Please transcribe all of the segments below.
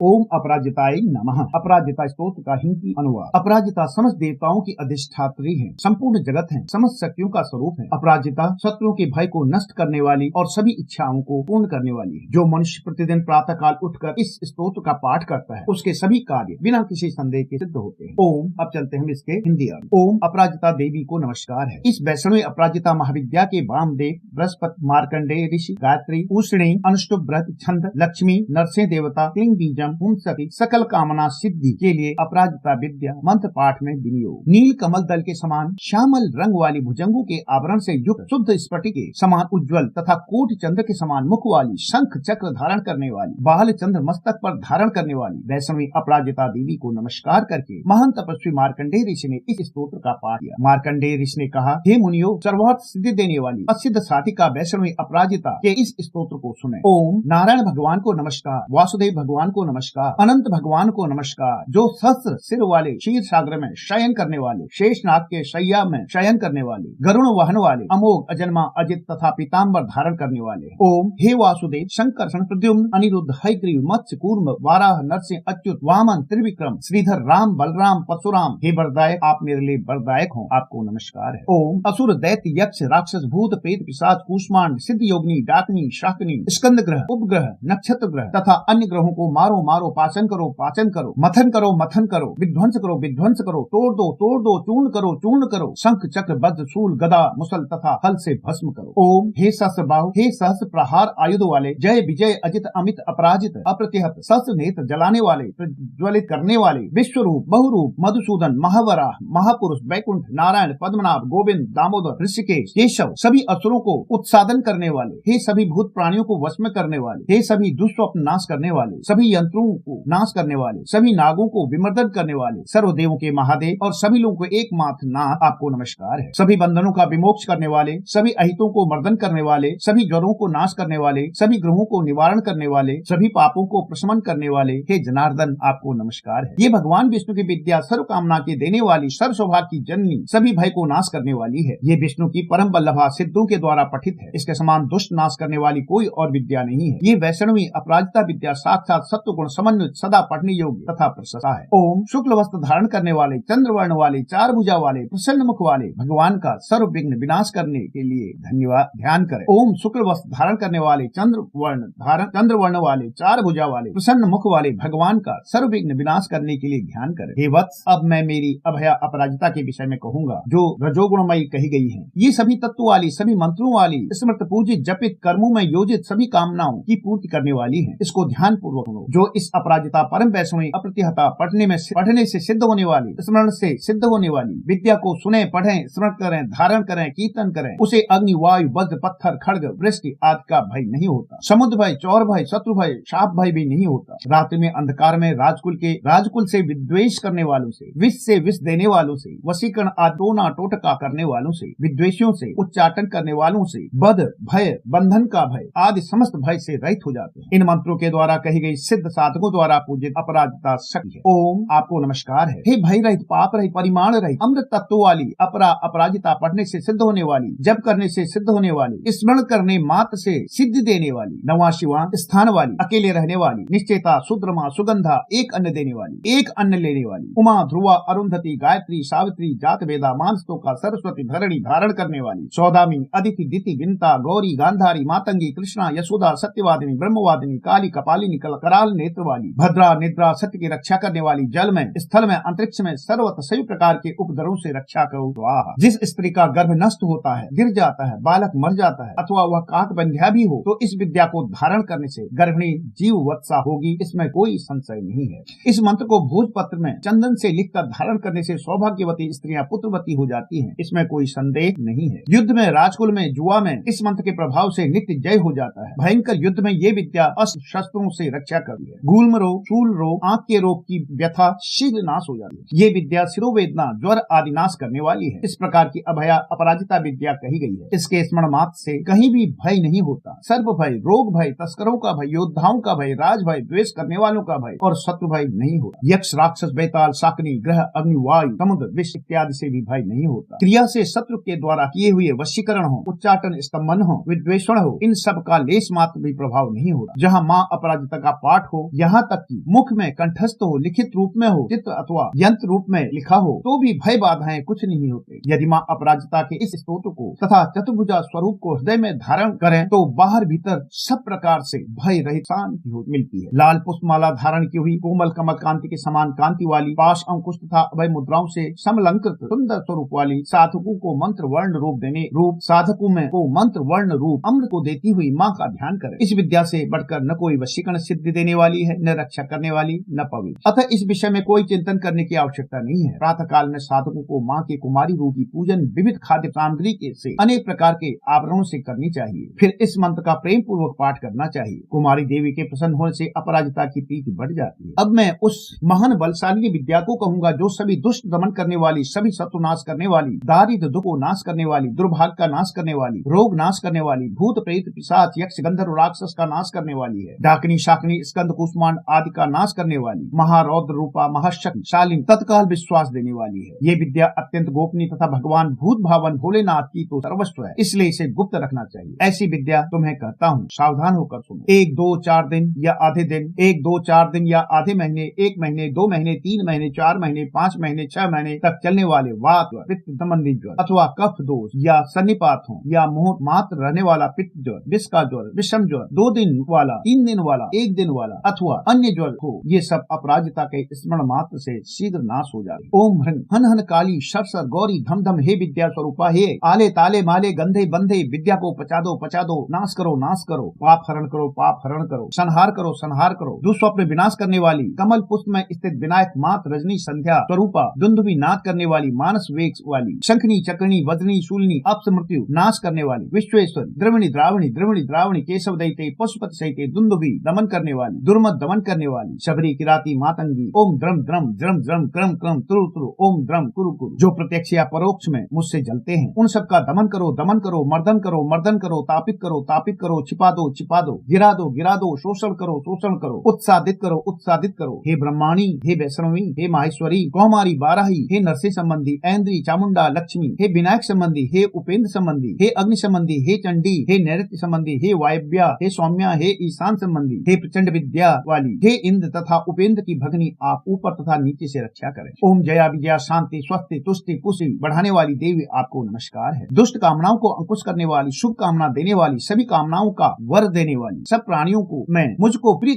ओम अपराजिताय नमः। अपराजिता स्तोत्र का हिंदी अनुवाद। अपराजिता समस्त देवताओं की अधिष्ठात्री है, संपूर्ण जगत है, समस्त शक्तियों का स्वरूप है। अपराजिता शत्रुओं के भय को नष्ट करने वाली और सभी इच्छाओं को पूर्ण करने वाली है। जो मनुष्य प्रतिदिन प्रातः काल उठकर इस स्तोत्र का पाठ करता है, उसके सभी कार्य बिना किसी संदेह के सिद्ध होते हैं। ओम। अब चलते हैं इसके हिंदी अर्थ। ओम अपराजिता देवी को नमस्कार है। इस वैष्णवी अपराजिता महाविद्या के वामदेव, बृहस्पति, मार्कंडेय ऋषि, गायत्री, उष्णी, अनुष्टुप व्रत, छंद, लक्ष्मी, नरसिंह देवता, क्लीं बीजम, हुम सती, सकल कामना सिद्धि के लिए अपराजिता विद्या मंत्र पाठ में विनियोग। नील कमल दल के समान श्यामल रंग वाली भुजंगों के आवरण से युक्त शुद्ध स्फटिक के समान उज्ज्वल तथा कोटि चंद्र के समान मुख वाली, शंख चक्र धारण करने वाली, बाल चंद्र मस्तक पर धारण करने वाली वैष्णवी अपराजिता देवी को नमस्कार करके महान तपस्वी मार्कंडेय ऋषि ने इस स्तोत्र का पाठ किया। मार्कंडेय ऋषि ने कहा, हे मुनियो, सर्वार्थ सिद्धि देने वाली असिद्ध साधिका वैष्णवी अपराजिता के इस स्तोत्र को सुने। ओम नारायण भगवान को नमस्कार, वासुदेव भगवान को नमस्कार, अनंत भगवान को नमस्कार, जो सहस्त्र सिर वाले क्षीर सागर में शयन करने वाले, शेषनाग के शैया में शयन करने वाले, गरुण वाहन वाले, अमोघ अजन्मा अजित तथा पीताम्बर धारण करने वाले। ओम हे वासुदेव, शंकर, प्रद्युम्न, अनिरुद्ध, हयग्रीव, मत्स्य, कूर्म, वाराह, नरसिंह, अच्युत, वामन, त्रिविक्रम, श्रीधर, राम, बलराम, परशुराम, हे वरदायक, आप मेरे लिए वरदायक हो, आपको नमस्कार है। ओम असुर, दैत्य, यक्ष, राक्षस, भूत, प्रेत, पिशाच, कूष्मांड, सिद्ध योगिनी, डाकिनी, शाकिनी, स्कंद ग्रह, उपग्रह, नक्षत्र ग्रह तथा अन्य ग्रहों को मारो मारो, पाचन करो पाचन करो, मथन करो मथन करो, विध्वंस करो विध्वंस करो, तोड़ दो चूर्ण करो, शंख चक्र वज्र शूल गदा मुसल तथा हल से भस्म करो। ओम हे सहस्र बाहु, हे सहस्र प्रहार आयुध वाले, जय विजय अजित अमित अपराजित अप्रतिहत, सहस्र नेत्र जलाने वाले, प्रज्वलित करने वाले, विश्वरूप बहुरूप, मधुसूदन, महावराह, महापुरुष, वैकुंठ, नारायण, पद्मनाभ, गोविंद, दामोदर, ऋषिकेश, केशव, सभी असुरों को उत्सादन करने वाले, हे सभी भूत प्राणियों को वश में करने वाले, हे सभी दुष्स्वप्न नाश करने वाले, सभी यंत्रों को नाश करने वाले, सभी नागों को विमर्दन करने वाले, सर्वदेवों के महादेव और सभी लोगों को एकमात्र नाथ, आपको नमस्कार है। सभी बंधनों का विमोक्ष करने वाले, सभी अहितों को मर्दन करने वाले, सभी ज्वरों को नाश करने वाले, सभी ग्रहों को निवारण करने वाले, सभी पापों को प्रशमन करने वाले, हे जनार्दन, आपको नमस्कार है। ये भगवान विष्णु की विद्या सर्व कामना के देने वाली, सर्व सौभाग्य की जननी, सभी भय को नाश करने वाली है। ये विष्णु की परम वल्लभा सिद्धों के द्वारा पठित है। इसके समान दुष्ट नाश करने वाली कोई और विद्या नहीं है। ये वैष्णवी अपराजिता विद्या साक्षात सत्व गुण समन्वित, सदा पढ़ने योग्य तथा प्रशंसा है। ओम शुक्ल वस्त्र धारण करने वाले, चंद्रवर्ण वाले, चार भुजा वाले, प्रसन्न मुख वाले भगवान का सर्व विघ्न विनाश करने के लिए धन्यवाद ध्यान करें। ओम शुक्ल वस्त्र धारण करने वाले, चंद्रवर्ण वाले, चार भुजा वाले, प्रसन्न मुख वाले भगवान का सर्व विघ्न विनाश करने के लिए ध्यान करें। हे वत्स, अब मैं मेरी अभया अपराजिता के विषय में कहूंगा, जो रजोगुणमयी कही गई है। ये सभी तत्व वाली, सभी मंत्रों वाली, स्मृत पूजित जपित कर्मों में योजित सभी कामनाओं की पूर्ति करने वाली है। इसको ध्यान पूर्वक सुनो। जो इस अपराजिता परम वैष्णवी अप्रतिहता पढ़ने से सिद्ध होने वाली, स्मरण से सिद्ध होने वाली विद्या को सुने, पढ़ें, स्मरण करें, धारण करें, कीर्तन करें, उसे अग्नि, वायु, वज्र, पत्थर, खड्ग, वृष्टि आदि का भय नहीं होता। समुद्र भय, चौर भय, शत्रु भय, शाप भय भी नहीं होता। रात्रि में अंधकार में राजकुल से विद्वेष करने वालों से, विष देने वालों से, वशीकरण आदि टोना टोटका करने वालों से, विद्वेषियों से, उच्चाटन करने वालों से, बद भय, बंधन का भय आदि समस्त भय से रहित हो जाते हैं। इन मंत्रों के द्वारा कही गई सिद्ध साधकों द्वारा पूजित अपराजिता शक्ति है। ओम आपको नमस्कार है। हे भय रहित, पाप रहित, परिमाण रहित, अमृत तत्व वाली अपराजिता पढ़ने से सिद्ध होने वाली, जप करने से सिद्ध होने वाली, स्मरण करने मात्र से सिद्धि देने वाली, नवा शिवा स्थान वाली, अकेले रहने वाली, निश्चेता, सुद्रमा, सुगंधा, एक अन्न देने वाली, एक अन्न लेने वाली, उमा, ध्रुवा, अरुंधति, गायत्री, सावित्री, जात वेदा, मानस्तोका, सरस्वती, धरणी धारण करने वाली, सौदामी, अदिति, दिति, विनता, गौरी, गांधारी, मातंगी, कृष्णा, यशोदा, सत्यवादिनी, ब्रह्मवादिनी, काली, कपालिनी, कराल नेत्र वाली, भद्रा, निद्रा, सत्य की रक्षा करने वाली, जल में, स्थल में, अंतरिक्ष में सर्वत्र सभी प्रकार के उपद्रवों से रक्षा करो स्वाहा। जिस स्त्री का गर्भ नष्ट होता है, गिर जाता है, बालक मर जाता है अथवा वह काक बंध्या भी हो, तो इस विद्या को धारण करने से गर्भिणी जीव वत्सा होगी, इसमें कोई संशय नहीं है। इस मंत्र को भोजपत्र में चंदन से लिखकर धारण करने से सौभाग्यवती स्त्रियां पुत्रवती हो जाती हैं, इसमें कोई संदेह नहीं है। युद्ध में, राजकुल में, जुआ में इस मंत्र के प्रभाव से नित्य जय हो जाता है। भयंकर युद्ध में ये विद्या अस्त्र शस्त्रों से रक्षा करती है। गुल्म रोग, शूल रोग, आंख के रोग की व्यथा शीघ्र नाश हो जाती है। ये विद्या सिरोवेदना, ज्वर आदि नाश करने वाली है। इस प्रकार की अभया अपराजिता विद्या कही गई है। इसके स्मरण मात्र से कहीं भी भय नहीं होता। सर्प भय, रोग भय, तस्करों का भय, योद्धाओं का भय, राज भय, द्वेष करने वालों का भय और शत्रु भय नहीं होता। यक्ष, राक्षस, बेताल, शाकिनी, ग्रह, अग्नि, वायु, समुद्र, विष इत्यादि से भी भय नहीं होता। क्रिया से शत्रु के द्वारा किए हुए वशीकरण हो, उच्चाटन, स्तंभन हो, विद्वेषण हो, इन सब का लेश मात्र भी प्रभाव नहीं होता। जहाँ माँ अपराजिता का पाठ हो यहाँ तक कि मुख में कंठस्थ हो, लिखित रूप में हो, चित्र अथवा यंत्र रूप में लिखा हो, तो भी भय बाधाएं कुछ नहीं होते। यदि माँ अपराजिता के इस स्तोत्र को तथा चतुर्भुजा स्वरूप को हृदय में धारण करें तो बाहर भीतर सब प्रकार से भय रहित शांति मिलती है। लाल पुष्पमाला धारण की हुई, कोमल कमल कांति के समान कांति वाली, पाश अंकुश तथा अभय मुद्राओं से समलंकृत सुंदर स्वरूप वाली, साधकों को मंत्र वर्ण रूप देने साधकों में को मंत्र वर्ण रूप अमृत को देती हुई माँ का ध्यान करें। इस विद्या से बढ़कर न कोई वशीकरण सिद्धि देने वाली है, न रक्षा करने वाली, न पवित्र। अतः इस विषय में कोई चिंतन करने की आवश्यकता नहीं है। प्रातः काल में साधकों को माँ के कुमारी रूप की पूजन विविध खाद्य सामग्री के से अनेक प्रकार के आभरणों से करनी चाहिए। फिर इस मंत्र का प्रेम पूर्वक पाठ करना चाहिए। कुमारी देवी के प्रसन्न होने से अपराजिता की प्रीति बढ़ जाती है। अब मैं उस महान बलशाली विद्या को कहूंगा जो सभी दुष्ट दमन करने वाली, सभी शत्रु नाश करने वाली, दारिद्र दुख को नाश करने वाली, दुर्भाग्य का नाश करने वाली, रोग नाश करने वाली, भूत प्रेत पिशाच यक्ष गंधर्व राक्षस का नाश करने वाली है, डाकिनी शाकिनी स्कंद कुष्मांड आदि का नाश करने वाली, महारौद्र रूपा महाशक्तिशालिनी तत्काल विश्वास देने वाली है। ये विद्या अत्यंत गोपनीय तथा भगवान भूत भावन भोलेनाथ की तो सर्वस्व है, इसलिए इसे गुप्त रखना चाहिए। ऐसी विद्या तुम्हें कहता हूँ, सावधान होकर सुनो। 1, 2, 4 दिन या आधे दिन, 1, 2, 4 दिन या आधे महीने, 1 महीने, 2 महीने, 3 महीने, 4 महीने, 5 महीने, 6 महीने तक चलने वाले वात ज्वर, पित्त संबंधी ज्वर अथवा कफ दोष या सन्निपात हो या मुंह मात्र रहने वाला पित्त ज्वर, विष का ज्वर, विषम ज्वर, 2 दिन वाला, 3 दिन वाला, 1 दिन वाला अथवा अन्य ज्वर हो, ये सब अपराजिता के स्मरण मात्र से शीघ्र नाश हो जाए। ओम ह्रं हन हन काली सरसर गौरी धम धम, हे विद्या स्वरूपा, हे आले ताले माले गंधे बंधे, विद्या को पचा दो, नाश करो, पाप हरण करो, संहार करो, दुष्स्वप्न विनाश करने वाली, कमल पुष्प में स्थित विनायक मात रजनी संध्या स्वरूपा, दुंदुभी नाद करने वाली, मानस वेग वाली, शंखनी चक्रनी वज्रनी शूलनी अप्स मृत्यु नाश करने वाली, विश्वेश्वर द्रविणी द्रावणी केशव दैते पशुपति सहिते दुंदुभी दमन करने वाली, दुर्मद दमन करने वाली, शबरी किराती मातंगी, ओम द्रम द्रम द्रम द्रम क्रम क्रम तुरु तुरु, ओम द्रम कुरु कुरु, जो प्रत्यक्ष या परोक्ष में मुझसे जलते हैं उन सब का दमन करो, मर्दन करो, तापित करो, छिपा दो, गिरा दो, शोषण करो, उत्सादित करो, हे ब्रह्माणी, हे वैष्णवी, हे माहेश्वरी, कौमारी बाराही, हे नरसिंह संबंधी, ऐन्द्री चामुंडा लक्ष्मी, हे विनायक संबंधी, हे उपेंद्र संबंधी, हे अग्नि संबंधी, हे चंडी, हे नैऋत्य संबंधी, हे वायव्या, हे सौम्या, हे ईशान संबंधी, हे प्रचंड विद्या वाली, हे इंद्र तथा उपेंद्र की भगनी, आप ऊपर तथा नीचे से रक्षा करें। ओम जया विजया शांति स्वस्ति तुष्टि पुष्टि बढ़ाने वाली देवी आपको नमस्कार है। दुष्ट कामनाओं को अंकुश करने वाली, शुभ कामना देने वाली, सभी कामनाओं का वर देने वाली, सब प्राणियों को मैं मुझको प्रिय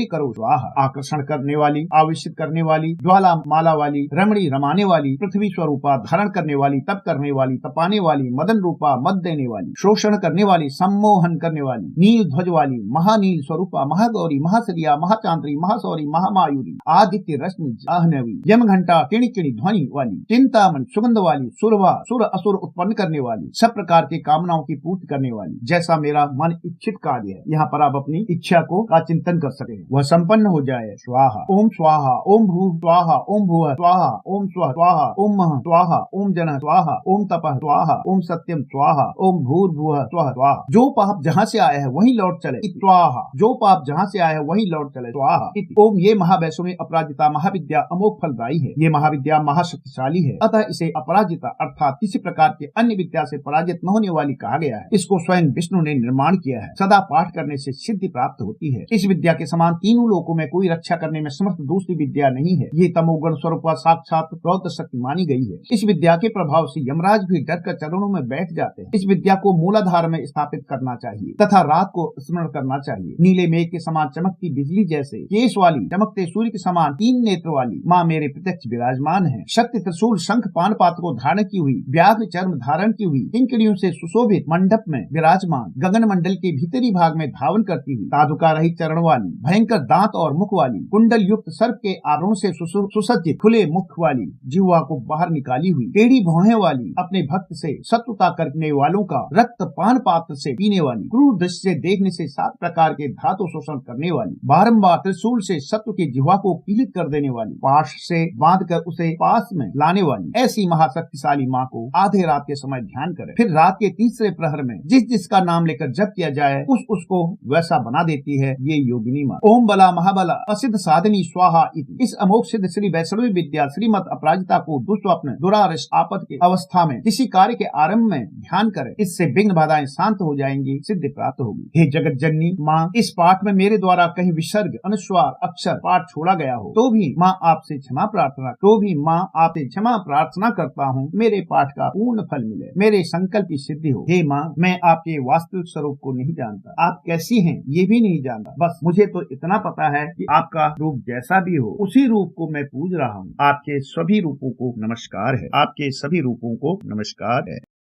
करो स्वाहा, आकर्षण करने वाली, आवेशित करने वाली, ज्वाला माला वाली, रमणी रमाने वाली, पृथ्वी स्वरूपा धारण करने वाली, तप करने वाली, तपाने वाली, मदन रूपा मद देने वाली, शोषण करने वाली, सम्मोहन करने वाली, नील ध्वज वाली, महानील स्वरूपा, महागौरी, महासरिया, महाचांद्री, महासौरी, महामायूरी, आदित्य रश्मि जाह्नवी, यम घंटा किणी किणी ध्वनि वाली, चिंतामणि सुगंध वाली, सुरभा सुर असुर उत्पन्न करने वाली, सब प्रकार की कामनाओं की पूर्ति करने वाली, जैसा मेरा मन इच्छित कार्य है यहाँ पर आप अपनी इच्छा को का चिंतन कर सके, वह संपन्न हो जाए। स्वाहा ओम स्वाहा, ओम भू स्वाहा, ओम भुव स्वाहा, ओम स्व स्वाहा, ओम मह स्वाहा, ओम जन स्वाहा, ओम तपः स्वाहा, ओम सत्यम स्वाहा, ओम भूर्भुवः स्वः स्वाहा। जो पाप जहाँ से आया है वहीं लौट चले स्वाहा, जो पाप जहाँ से आया है वहीं लौट चले स्वाहा। ओम ये महावैष्णवी अपराजिता महाविद्या अमोघ फलदायी है, ये महाविद्या महाशक्तिशाली है, अतः इसे अपराजिता अर्थात किसी प्रकार के अन्य विद्या से पराजित न होने वाली कहा गया है। इसको स्वयं विष्णु ने निर्माण किया है। सदा पाठ करने से सिद्धि प्राप्त होती है। इस विद्या के समान तीनों लोकों में कोई रक्षा करने में समर्थ दूसरी विद्या नहीं है। ये तमोगुण स्वरूप साक्षात रौद्र शक्ति मानी गई है। इस विद्या के प्रभाव से यमराज भी डर कर चरणों में बैठ जाते हैं। इस विद्या को मूलाधार में स्थापित करना चाहिए तथा रात को स्मरण करना चाहिए। नीले मेघ के समान चमकती बिजली जैसे केश वाली, चमकते सूर्य के समान 3 नेत्र वाली माँ मेरे प्रत्यक्ष विराजमान है। शक्ति त्रिशूल शंख पान पात्र को धारण की हुई, व्याघ्र चर्म धारण की हुई, किंकड़ियों से सुशोभित मंडप में विराजमान, गगन मंडल के भीतरी भाग में धावन करती हुई, तादुका रहित चरण वाली, भयंकर दांत और मुख वाली, कुंडल युक्त सर्प के आभरणों से सुसज्जित खुले मुख वाली, जिह्वा को बाहर निकाली हुई, टेढ़ी भौहें वाली, अपने भक्त से शत्रुता करने वालों का रक्त पान पात्र से पीने वाली, क्रूर दृष्टि से देखने से 7 प्रकार के धातु शोषण करने वाली, बारंबार त्रिशूल से शत्रु की जिह्वा को पीड़ित कर देने वाली, पाश से बांध कर उसे पास में लाने वाली ऐसी महाशक्तिशाली माँ को आधे रात के समय ध्यान करें। फिर रात के तीसरे प्रहर में जिसका नाम लेकर जप किया जाए उसको वैसा बना देती है ये योगिनी माँ। ओम बला महाबला असिद्ध साधनी स्वाहा इति। इस अमोघ सिद्ध श्री वैष्णवी विद्या श्रीमद अपराजिता को दुष्स्वप्न दुरारिष्ट आपद के अवस्था में किसी कार्य के आरंभ में ध्यान करें। इससे विघ्न बाधाएं शांत हो जाएंगी, सिद्धि प्राप्त होगी। हे जगत जननी माँ, इस पाठ में मेरे द्वारा कहीं विसर्ग, अनुस्वार, अक्षर पाठ छोड़ा गया हो तो भी माँ आपसे क्षमा प्रार्थना करता हूँ, मेरे पाठ का पूर्ण फल मिले, मेरे संकल्प की सिद्धि हो। हे माँ, मैं आपके वास्तविक स्वरूप को नहीं जानता, आप कैसी हैं ये भी नहीं जानता, बस मुझे तो इतना पता है कि आपका रूप जैसा भी हो उसी रूप को मैं पूज रहा हूँ। आपके सभी रूपों को नमस्कार है, आपके सभी रूपों को नमस्कार है।